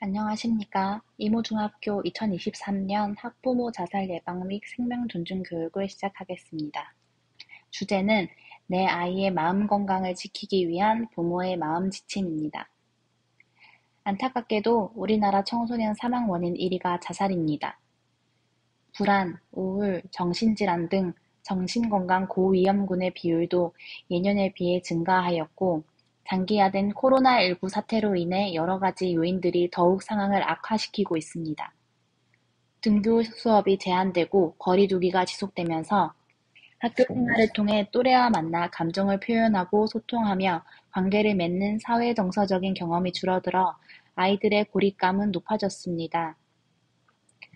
안녕하십니까. 이모중학교 2023년 학부모 자살 예방 및 생명 존중 교육을 시작하겠습니다. 주제는 내 아이의 마음 건강을 지키기 위한 부모의 마음 지침입니다. 안타깝게도 우리나라 청소년 사망 원인 1위가 자살입니다. 불안, 우울, 정신질환 등 정신건강 고위험군의 비율도 예년에 비해 증가하였고, 장기화된 코로나19 사태로 인해 여러 가지 요인들이 더욱 상황을 악화시키고 있습니다. 등교 수업이 제한되고 거리 두기가 지속되면서 학교 생활을 통해 또래와 만나 감정을 표현하고 소통하며 관계를 맺는 사회 정서적인 경험이 줄어들어 아이들의 고립감은 높아졌습니다.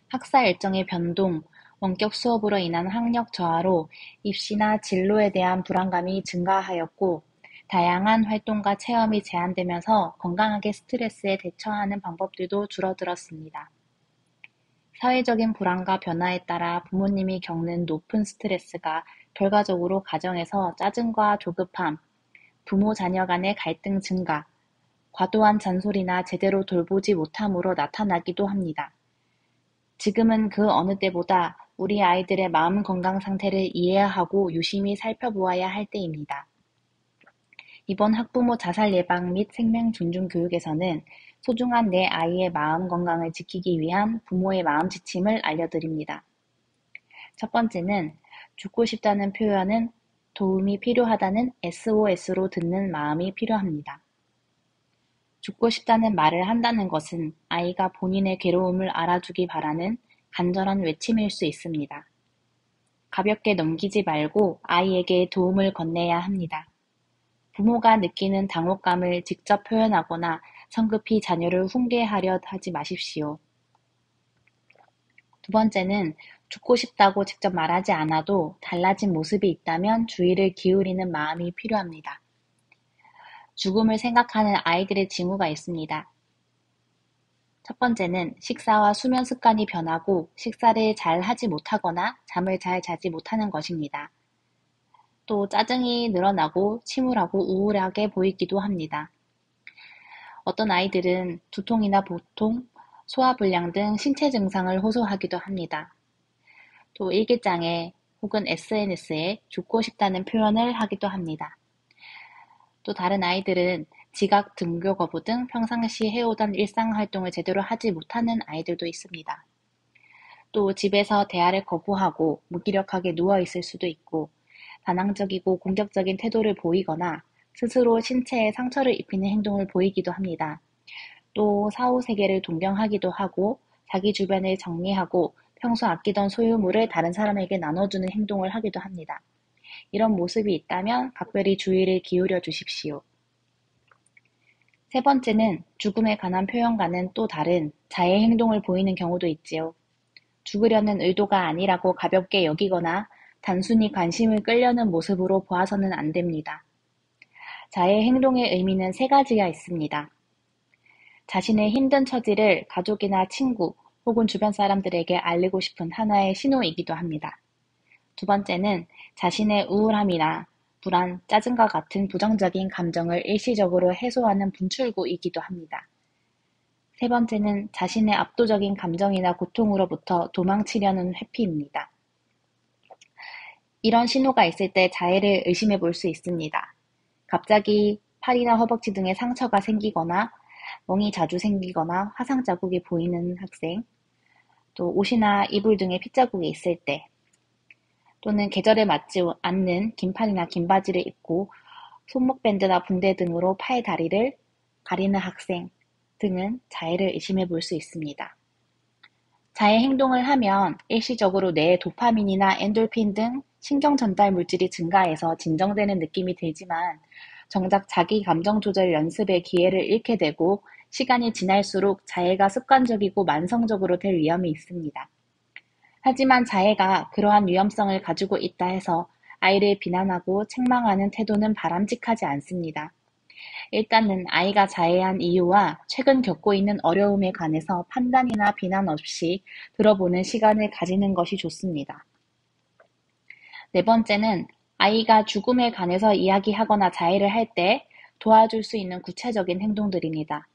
학사 일정의 변동, 원격 수업으로 인한 학력 저하로 입시나 진로에 대한 불안감이 증가하였고, 다양한 활동과 체험이 제한되면서 건강하게 스트레스에 대처하는 방법들도 줄어들었습니다. 사회적인 불안과 변화에 따라 부모님이 겪는 높은 스트레스가 결과적으로 가정에서 짜증과 조급함, 부모 자녀 간의 갈등 증가, 과도한 잔소리나 제대로 돌보지 못함으로 나타나기도 합니다. 지금은 그 어느 때보다 우리 아이들의 마음 건강 상태를 이해하고 유심히 살펴보아야 할 때입니다. 이번 학부모 자살 예방 및 생명 존중 교육에서는 소중한 내 아이의 마음 건강을 지키기 위한 부모의 마음 지침을 알려드립니다. 첫 번째는 죽고 싶다는 표현은 도움이 필요하다는 SOS로 듣는 마음이 필요합니다. 죽고 싶다는 말을 한다는 것은 아이가 본인의 괴로움을 알아주기 바라는 간절한 외침일 수 있습니다. 가볍게 넘기지 말고 아이에게 도움을 건네야 합니다. 부모가 느끼는 당혹감을 직접 표현하거나 성급히 자녀를 훈계하려 하지 마십시오. 두 번째는 죽고 싶다고 직접 말하지 않아도 달라진 모습이 있다면 주의를 기울이는 마음이 필요합니다. 죽음을 생각하는 아이들의 징후가 있습니다. 첫 번째는 식사와 수면 습관이 변하고 식사를 잘 하지 못하거나 잠을 잘 자지 못하는 것입니다. 또 짜증이 늘어나고 침울하고 우울하게 보이기도 합니다. 어떤 아이들은 두통이나 보통, 소화불량 등 신체 증상을 호소하기도 합니다. 또 일기장에 혹은 SNS에 죽고 싶다는 표현을 하기도 합니다. 또 다른 아이들은 지각, 등교 거부 등 평상시 해오던 일상활동을 제대로 하지 못하는 아이들도 있습니다. 또 집에서 대화를 거부하고 무기력하게 누워있을 수도 있고 반항적이고 공격적인 태도를 보이거나 스스로 신체에 상처를 입히는 행동을 보이기도 합니다. 또 사후세계를 동경하기도 하고 자기 주변을 정리하고 평소 아끼던 소유물을 다른 사람에게 나눠주는 행동을 하기도 합니다. 이런 모습이 있다면 각별히 주의를 기울여 주십시오. 세 번째는 죽음에 관한 표현과는 또 다른 자해 행동을 보이는 경우도 있지요. 죽으려는 의도가 아니라고 가볍게 여기거나 단순히 관심을 끌려는 모습으로 보아서는 안 됩니다. 자해 행동의 의미는 세 가지가 있습니다. 자신의 힘든 처지를 가족이나 친구 혹은 주변 사람들에게 알리고 싶은 하나의 신호이기도 합니다. 두 번째는 자신의 우울함이나 불안, 짜증과 같은 부정적인 감정을 일시적으로 해소하는 분출구이기도 합니다. 세 번째는 자신의 압도적인 감정이나 고통으로부터 도망치려는 회피입니다. 이런 신호가 있을 때 자해를 의심해 볼 수 있습니다. 갑자기 팔이나 허벅지 등에 상처가 생기거나 멍이 자주 생기거나 화상 자국이 보이는 학생, 또 옷이나 이불 등에 핏자국이 있을 때, 또는 계절에 맞지 않는 긴팔이나 긴 바지를 입고 손목 밴드나 붕대 등으로 팔, 다리를 가리는 학생 등은 자해를 의심해 볼 수 있습니다. 자해 행동을 하면 일시적으로 뇌의 도파민이나 엔돌핀 등 신경 전달 물질이 증가해서 진정되는 느낌이 들지만 정작 자기 감정 조절 연습의 기회를 잃게 되고 시간이 지날수록 자해가 습관적이고 만성적으로 될 위험이 있습니다. 하지만 자해가 그러한 위험성을 가지고 있다 해서 아이를 비난하고 책망하는 태도는 바람직하지 않습니다. 일단은 아이가 자해한 이유와 최근 겪고 있는 어려움에 관해서 판단이나 비난 없이 들어보는 시간을 가지는 것이 좋습니다. 네 번째는 아이가 죽음에 관해서 이야기하거나 자해를 할 때 도와줄 수 있는 구체적인 행동들입니다.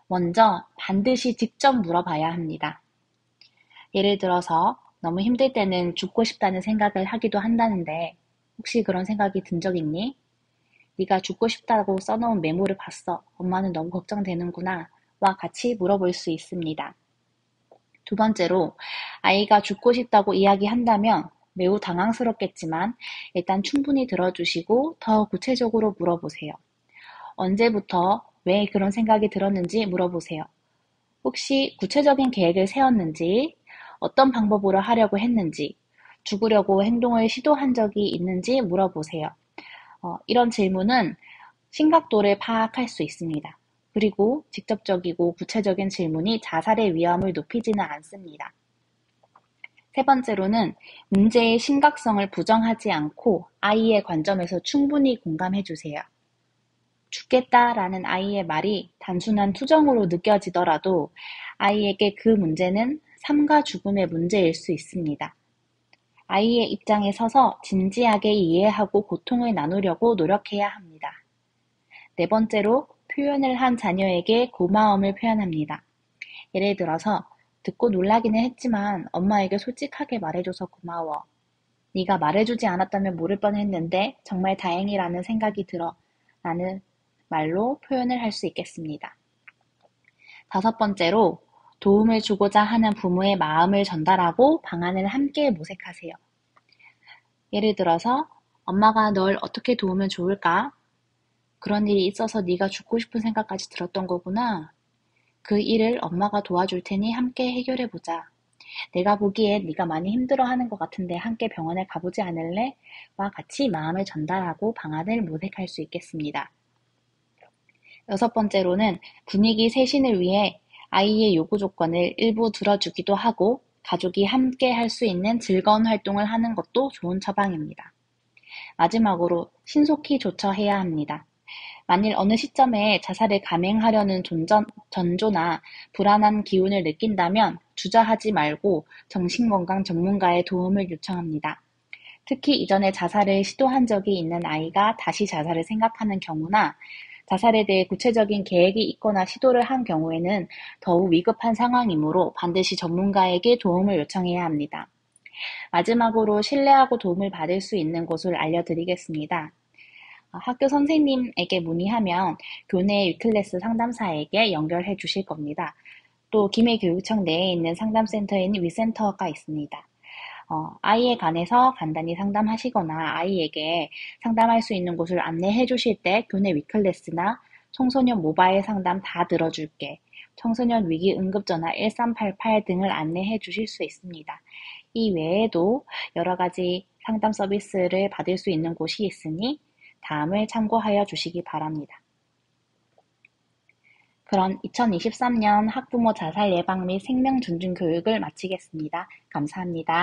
먼저 반드시 직접 물어봐야 합니다. 예를 들어서 너무 힘들 때는 죽고 싶다는 생각을 하기도 한다는데 혹시 그런 생각이 든 적 있니? 네가 죽고 싶다고 써놓은 메모를 봤어. 엄마는 너무 걱정되는구나. 와 같이 물어볼 수 있습니다. 두 번째로, 아이가 죽고 싶다고 이야기한다면 매우 당황스럽겠지만 일단 충분히 들어주시고 더 구체적으로 물어보세요. 언제부터 왜 그런 생각이 들었는지 물어보세요. 혹시 구체적인 계획을 세웠는지, 어떤 방법으로 하려고 했는지, 죽으려고 행동을 시도한 적이 있는지 물어보세요. 이런 질문은 심각도를 파악할 수 있습니다. 그리고 직접적이고 구체적인 질문이 자살의 위험을 높이지는 않습니다. 세 번째로는 문제의 심각성을 부정하지 않고 아이의 관점에서 충분히 공감해 주세요. 죽겠다라는 아이의 말이 단순한 투정으로 느껴지더라도 아이에게 그 문제는 삶과 죽음의 문제일 수 있습니다. 아이의 입장에 서서 진지하게 이해하고 고통을 나누려고 노력해야 합니다. 네 번째로 표현을 한 자녀에게 고마움을 표현합니다. 예를 들어서 듣고 놀라기는 했지만 엄마에게 솔직하게 말해줘서 고마워. 네가 말해주지 않았다면 모를 뻔했는데 정말 다행이라는 생각이 들어. 라는 말로 표현을 할 수 있겠습니다. 다섯 번째로 도움을 주고자 하는 부모의 마음을 전달하고 방안을 함께 모색하세요. 예를 들어서 엄마가 널 어떻게 도우면 좋을까? 그런 일이 있어서 네가 죽고 싶은 생각까지 들었던 거구나. 그 일을 엄마가 도와줄 테니 함께 해결해보자. 내가 보기엔 네가 많이 힘들어하는 것 같은데 함께 병원에 가보지 않을래? 와 같이 마음을 전달하고 방안을 모색할 수 있겠습니다. 여섯 번째로는 분위기 쇄신을 위해 아이의 요구 조건을 일부 들어주기도 하고 가족이 함께 할 수 있는 즐거운 활동을 하는 것도 좋은 처방입니다. 마지막으로 신속히 조처해야 합니다. 만일 어느 시점에 자살을 감행하려는 전조나 불안한 기운을 느낀다면 주저하지 말고 정신건강 전문가의 도움을 요청합니다. 특히 이전에 자살을 시도한 적이 있는 아이가 다시 자살을 생각하는 경우나 자살에 대해 구체적인 계획이 있거나 시도를 한 경우에는 더욱 위급한 상황이므로 반드시 전문가에게 도움을 요청해야 합니다. 마지막으로 신뢰하고 도움을 받을 수 있는 곳을 알려드리겠습니다. 학교 선생님에게 문의하면 교내 위클래스 상담사에게 연결해 주실 겁니다. 또 김해교육청 내에 있는 상담센터인 위센터가 있습니다. 아이에 관해서 간단히 상담하시거나 아이에게 상담할 수 있는 곳을 안내해 주실 때 교내 위클래스나 청소년 모바일 상담 다 들어줄게, 청소년 위기 응급전화 1388 등을 안내해 주실 수 있습니다. 이 외에도 여러 가지 상담 서비스를 받을 수 있는 곳이 있으니 다음을 참고하여 주시기 바랍니다. 그럼 2023년 학부모 자살 예방 및 생명 존중 교육을 마치겠습니다. 감사합니다.